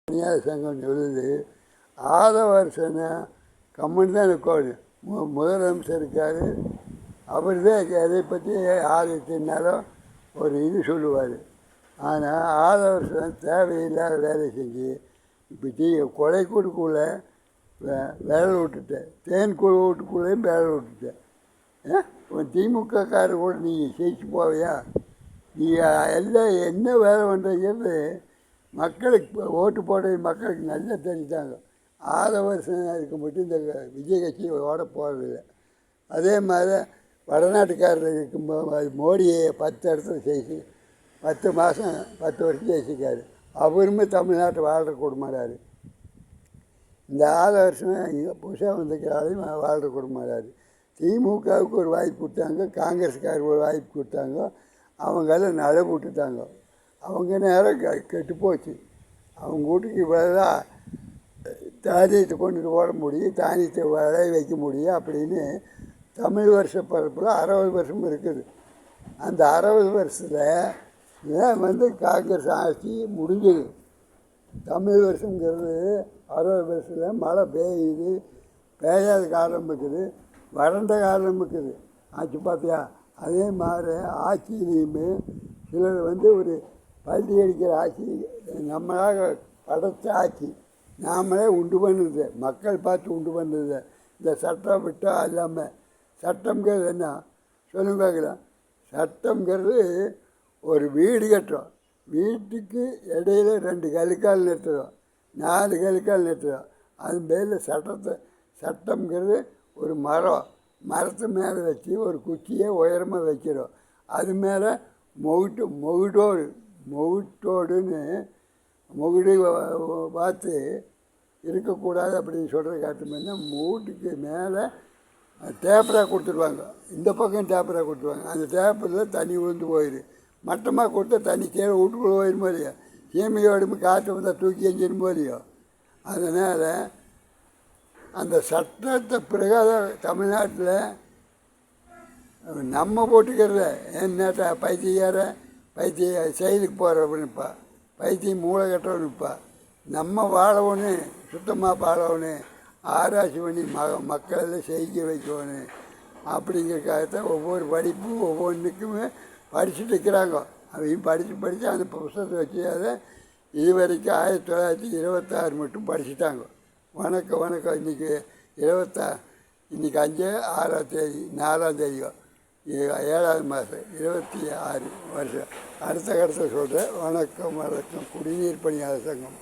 பணியாளர் சங்கம் சொல்லுது ஆதவர்சனை கம்மன் தான் இருக்காரு. முதலமைச்சர் இருக்கார், அவர் தான் எதை பற்றி யார் தின்னாலும் ஒரு இது சொல்லுவார். ஆனால் ஆதவர்சன் தேவையில்லாத வேலை செஞ்சு இப்போ கொலை கொடுக்குள்ள விரல் விட்டுட்டேன், தேன் குழு வீட்டுக்குள்ளேயும் விரல் விட்டுட்டேன். திமுகக்காரர் கூட நீ ஜெயிச்சு போவியா? நீ எல்லாம் என்ன வேலை பண்ணுறது மக்களுக்கு ஓட்டு போடுற மக்களுக்கு நல்லா தெரிஞ்சாங்க. ஆதவர்சனுக்கு மட்டும் இந்த விஜய் கட்சி ஓட போகிறதில்லை. அதே மாதிரி வடநாட்டுக்காரர் இருக்கும்போது மோடியை 10 இடத்துல ஜெயிச்சு 10 மாதம் 10 வருஷம் ஜெயிச்சிருக்காரு. அவருமே தமிழ்நாட்டை வாழ்கிற குடும்பறாரு. இந்த ஆதவர்சனை புதுசாக வந்துக்கிறாரையும் வாழ்கிற குடும்பறாரு. திமுகவுக்கு ஒரு வாய்ப்பு கொடுத்தாங்க, காங்கிரஸுக்காருக்கு ஒரு வாய்ப்பு கொடுத்தாங்க, அவங்களாம் நட விட்டுட்டாங்க. அவங்க நேரம் கெட்டு போச்சு. அவங்க வீட்டுக்கு இவ்வளோதான் தானியத்தை கொண்டுட்டு ஓட முடியும், தானியத்தை விளைய வைக்க முடியும் அப்படின்னு தமிழ் வருஷ பரப்பில் 60 வருஷம் இருக்குது. அந்த 60 வருஷத்தில் காங்கிரஸ் ஆட்சி முடிஞ்சது. தமிழ் வருஷங்கிறது 60 வருஷத்தில் மழை பெய்யுது, பெய்யாத காலம் இருக்குது, வறண்ட காலம் இருக்குது. ஆட்சி பார்த்தியா? அதே மாதிரி ஆட்சியிலையுமே சிலர் ஒரு பள்ளி அடிக்கிற ஆட்சி, நம்மளாக படைத்த ஆட்சி, நாமளே உண்டு பண்ணுறது, மக்கள் பார்த்து உண்டு பண்ணுறது. இந்த சட்டம் விட்டால் இல்லாமல் சட்டம்ங்கிறது என்ன சொல்லுங்க பார்க்கலாம். சட்டம்ங்கிறது ஒரு வீடு கட்டுறோம், வீட்டுக்கு இடையில 2 கழுக்கால் நிறுத்துகிறோம், 4 கழுக்கால் நிறுத்துகிறோம். அது மேலே சட்டம்ங்கிறது ஒரு மரத்து மேலே வச்சு ஒரு குச்சியை உயரமாக வைக்கிறோம். அது மேலே முகுட்டோடுன்னு முகுடு பார்த்து இருக்கக்கூடாது அப்படின்னு சொல்கிற காட்டுமென்னா மூட்டுக்கு மேலே டேப்பராக கொடுத்துருவாங்க. இந்த பக்கம் டேப்பராக கொடுத்துருவாங்க. அந்த டேப்பரில் தண்ணி விழுந்து போயிடு. மட்டமாக கொடுத்தா தண்ணி கீழே வீட்டுக்குள்ளே போயிடும் இல்லையோ, சீமையோடு காற்று வந்தால் தூக்கி எஞ்சிடும் இல்லையோ. அதனால் அந்த சட்டத்தை பிரகாரம் தமிழ்நாட்டில் நம்ம போட்டுக்கிறத என்னட்டா பைத்திய செயலுக்கு போகிறவனுப்பா, பைத்தியம் மூளை கட்டுறவனுப்பா. நம்ம வாழவனு சுத்தமாக வாழவனு ஆராய்ச்சி பண்ணி மக்களெல்லாம் செய்ய வைக்கணும் அப்படிங்கிறக்காகத்தான் ஒவ்வொரு படிப்பும் ஒவ்வொன்றுக்குமே படிச்சுட்டு இருக்கிறாங்க. அதையும் படித்து அந்த புத்தகத்தை வச்சு அதை இது வரைக்கும் 1926 மட்டும் படிச்சுட்டாங்க. வணக்கம். இன்றைக்கி 5 6ஆம் தேதி 4ஆம் தேதியோ 7ஆவது மாதம் 26 வருஷம். அடுத்த கட்டத்தை சொல்கிறேன். வணக்கம். குடிநீர் பணியாளர் சங்கம்.